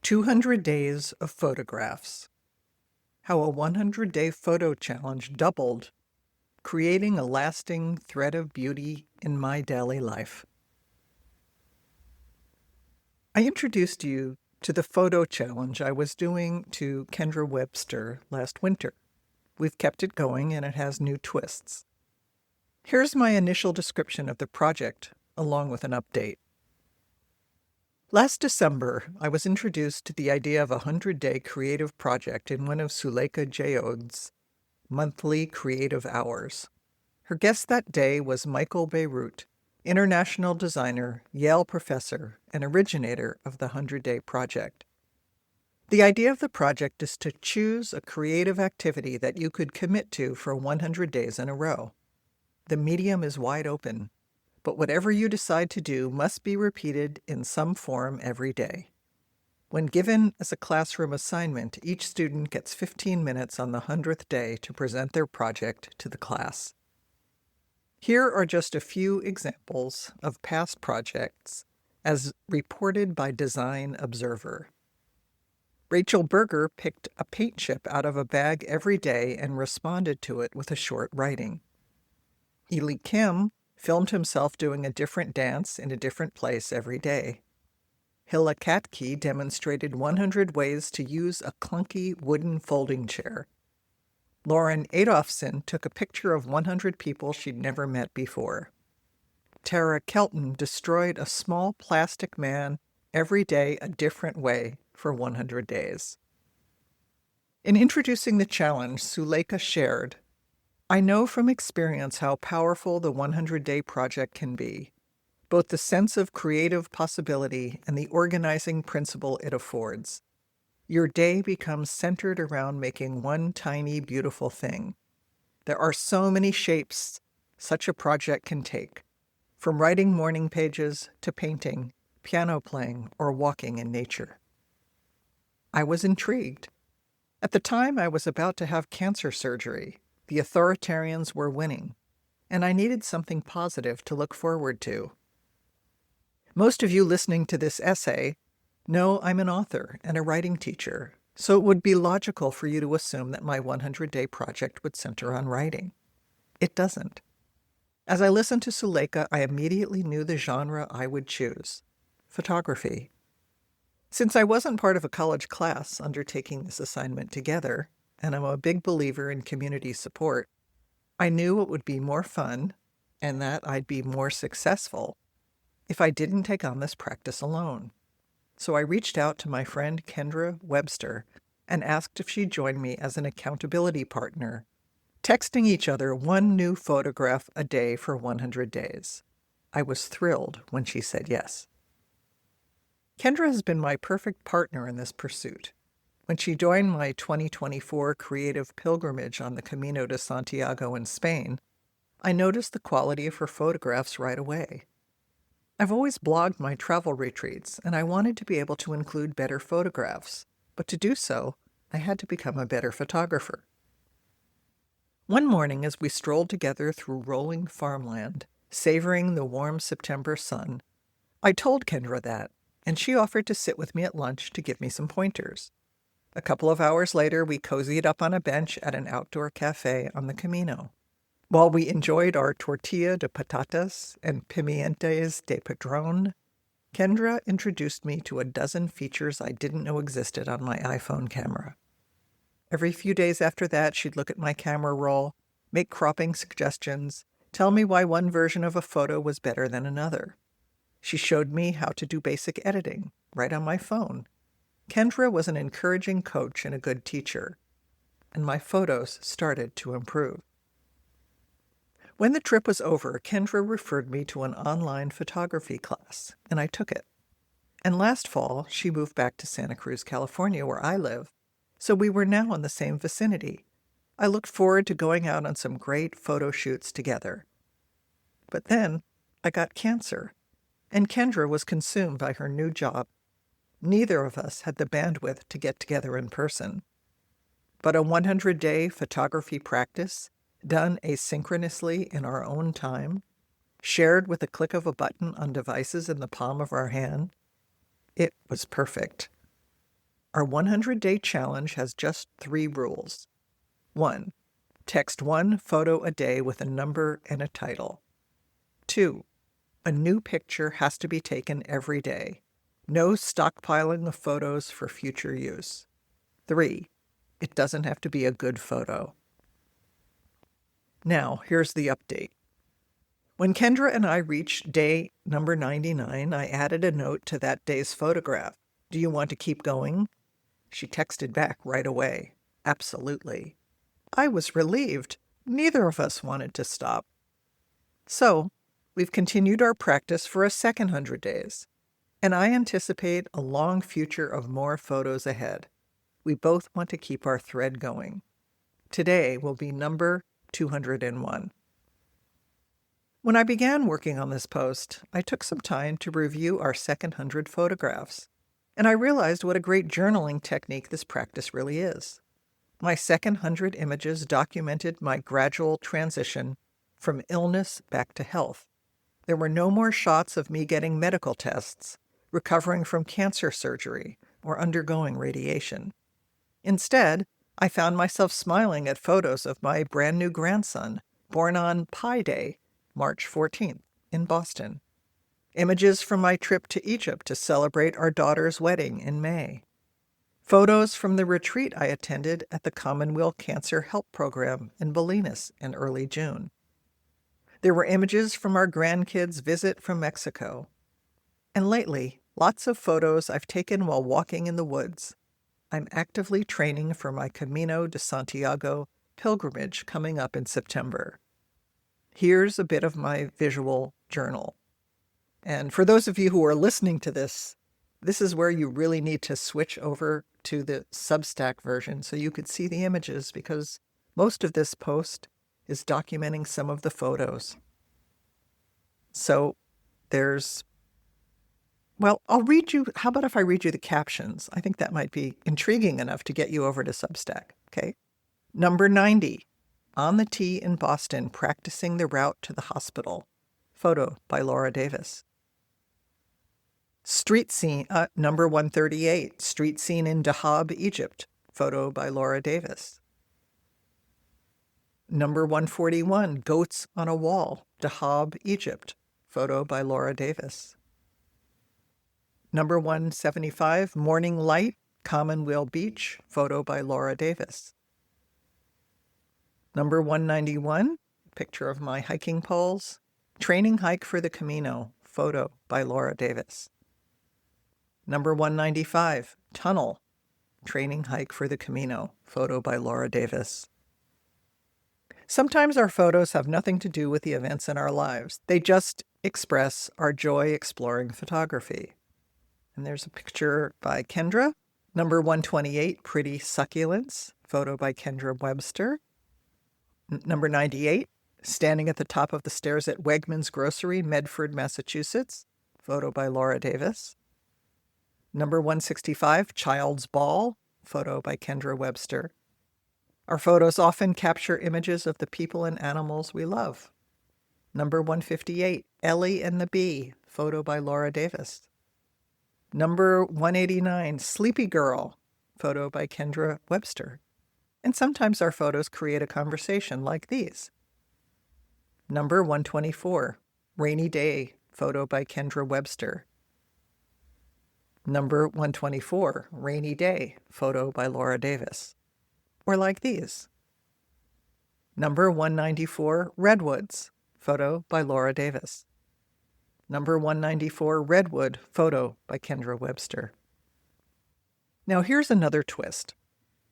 200 Days of Photographs. How a 100-day photo challenge doubled, creating a lasting thread of beauty in my daily life. I introduced you to the photo challenge I was doing to Kendra Webster last winter. We've kept it going and it has new twists. Here's my initial description of the project, along with an update. Last December, I was introduced to the idea of a 100-day creative project in one of Suleika Jayod's monthly creative hours. Her guest that day was Michael Beirut, international designer, Yale professor, and originator of the 100-day project. The idea of the project is to choose a creative activity that you could commit to for 100 days in a row. The medium is wide open, but whatever you decide to do must be repeated in some form every day. When given as a classroom assignment, each student gets 15 minutes on the 100th day to present their project to the class. Here are just a few examples of past projects as reported by Design Observer. Rachel Berger picked a paint chip out of a bag every day and responded to it with a short writing. Ely Kim filmed himself doing a different dance in a different place every day. Hilla Katke demonstrated 100 ways to use a clunky wooden folding chair. Lauren Adolphson took a picture of 100 people she'd never met before. Tara Kelton destroyed a small plastic man every day a different way for 100 days. In introducing the challenge, Suleika shared, "I know from experience how powerful the 100-day project can be, both the sense of creative possibility and the organizing principle it affords. Your day becomes centered around making one tiny, beautiful thing. There are so many shapes such a project can take, from writing morning pages to painting, piano playing, or walking in nature." I was intrigued. At the time, I was about to have cancer surgery. The authoritarians were winning, and I needed something positive to look forward to. Most of you listening to this essay know I'm an author and a writing teacher, so it would be logical for you to assume that my 100-day project would center on writing. It doesn't. As I listened to Suleika, I immediately knew the genre I would choose: photography. Since I wasn't part of a college class undertaking this assignment together, and I'm a big believer in community support, I knew it would be more fun and that I'd be more successful if I didn't take on this practice alone. So I reached out to my friend Kendra Webster and asked if she'd join me as an accountability partner, texting each other one new photograph a day for 100 days. I was thrilled when she said yes. Kendra has been my perfect partner in this pursuit. When she joined my 2024 creative pilgrimage on the Camino de Santiago in Spain, I noticed the quality of her photographs right away. I've always blogged my travel retreats, and I wanted to be able to include better photographs, but to do so, I had to become a better photographer. One morning, as we strolled together through rolling farmland, savoring the warm September sun, I told Kendra that, and she offered to sit with me at lunch to give me some pointers. A couple of hours later, we cozied up on a bench at an outdoor cafe on the Camino. While we enjoyed our tortilla de patatas and pimientos de padrón, Kendra introduced me to a dozen features I didn't know existed on my iPhone camera. Every few days after that, she'd look at my camera roll, make cropping suggestions, tell me why one version of a photo was better than another. She showed me how to do basic editing right on my phone. Kendra was an encouraging coach and a good teacher, and my photos started to improve. When the trip was over, Kendra referred me to an online photography class, and I took it. And last fall, she moved back to Santa Cruz, California, where I live, so we were now in the same vicinity. I looked forward to going out on some great photo shoots together. But then I got cancer, and Kendra was consumed by her new job. Neither of us had the bandwidth to get together in person. But a 100-day photography practice, done asynchronously in our own time, shared with a click of a button on devices in the palm of our hand, it was perfect. Our 100-day challenge has just 3 rules. 1. Text 1 photo a day with a number and a title. 2. A new picture has to be taken every day. No stockpiling of photos for future use. 3. It doesn't have to be a good photo. Now, here's the update. When Kendra and I reached day number 99, I added a note to that day's photograph. Do you want to keep going? She texted back right away. Absolutely. I was relieved. Neither of us wanted to stop. So, we've continued our practice for a second 100 days, and I anticipate a long future of more photos ahead. We both want to keep our thread going. Today will be number 201. When I began working on this post, I took some time to review our second 100 photographs, and I realized what a great journaling technique this practice really is. My second 100 images documented my gradual transition from illness back to health. There were no more shots of me getting medical tests, recovering from cancer surgery, or undergoing radiation. Instead, I found myself smiling at photos of my brand new grandson, born on Pi Day, March 14th, in Boston. Images from my trip to Egypt to celebrate our daughter's wedding in May. Photos from the retreat I attended at the Commonwealth Cancer Help Program in Bolinas in early June. There were images from our grandkids' visit from Mexico. And lately, lots of photos I've taken while walking in the woods. I'm actively training for my Camino de Santiago pilgrimage coming up in September. Here's a bit of my visual journal. And for those of you who are listening to this, this is where you really need to switch over to the Substack version so you could see the images, because most of this post is documenting some of the photos. So I'll read you, how about if I read you the captions? I think that might be intriguing enough to get you over to Substack, okay? Number 90, on the tee in Boston, practicing the route to the hospital. Photo by Laura Davis. Street scene, number 138, street scene in Dahab, Egypt. Photo by Laura Davis. Number 141, goats on a wall, Dahab, Egypt. Photo by Laura Davis. Number 175, morning light, Commonweal Beach. Photo by Laura Davis. Number 191, picture of my hiking poles. Training hike for the Camino. Photo by Laura Davis. Number 195, tunnel. Training hike for the Camino. Photo by Laura Davis. Sometimes our photos have nothing to do with the events in our lives. They just express our joy exploring photography. And there's a picture by Kendra. Number 128, pretty succulents. Photo by Kendra Webster. Number 98, standing at the top of the stairs at Wegmans Grocery, Medford, Massachusetts. Photo by Laura Davis. Number 165, child's ball. Photo by Kendra Webster. Our photos often capture images of the people and animals we love. Number 158, Ellie and the Bee. Photo by Laura Davis. Number 189, Sleepy Girl. Photo by Kendra Webster. And sometimes our photos create a conversation like these. Number 124, Rainy Day. Photo by Kendra Webster. Number 124, Rainy Day. Photo by Laura Davis. Or like these. Number 194, Redwoods. Photo by Laura Davis. Number 194, Redwood. Photo by Kendra Webster. Now here's another twist.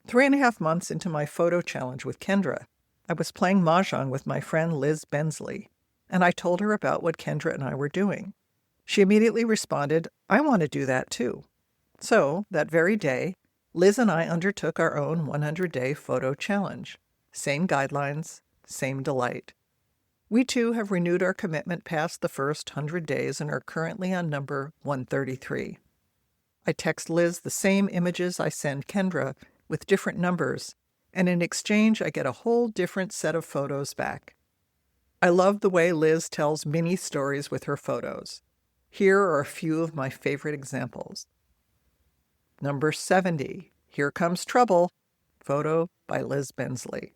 3.5 months into my photo challenge with Kendra, I was playing mahjong with my friend Liz Bensley, and I told her about what Kendra and I were doing. She immediately responded, I want to do that too. So, that very day, Liz and I undertook our own 100-day photo challenge. Same guidelines, same delight. We too have renewed our commitment past the first 100 days and are currently on number 133. I text Liz the same images I send Kendra with different numbers, and in exchange I get a whole different set of photos back. I love the way Liz tells mini stories with her photos. Here are a few of my favorite examples. Number 70, Here Comes Trouble, photo by Liz Bensley.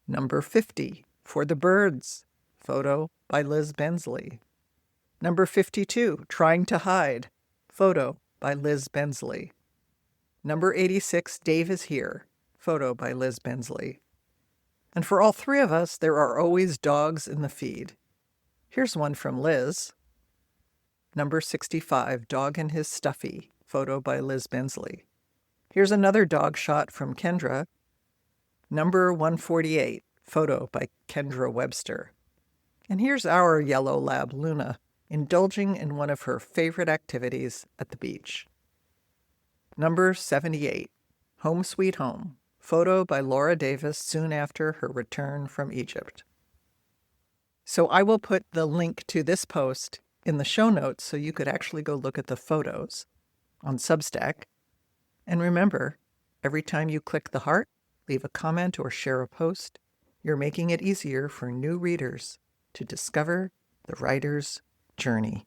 Number 50, For the Birds, photo by Liz Bensley. Number 52, Trying to Hide, photo by Liz Bensley. Number 86, Dave is Here, photo by Liz Bensley. And for all three of us, there are always dogs in the feed. Here's one from Liz. Number 65, Dog and His Stuffy, photo by Liz Bensley. Here's another dog shot from Kendra. Number 148, photo by Kendra Webster. And here's our yellow lab, Luna, indulging in one of her favorite activities at the beach. Number 78, Home Sweet Home, photo by Laura Davis soon after her return from Egypt. So I will put the link to this post in the show notes so you could actually go look at the photos on Substack. And remember, every time you click the heart, leave a comment, or share a post, you're making it easier for new readers to discover the writer's journey.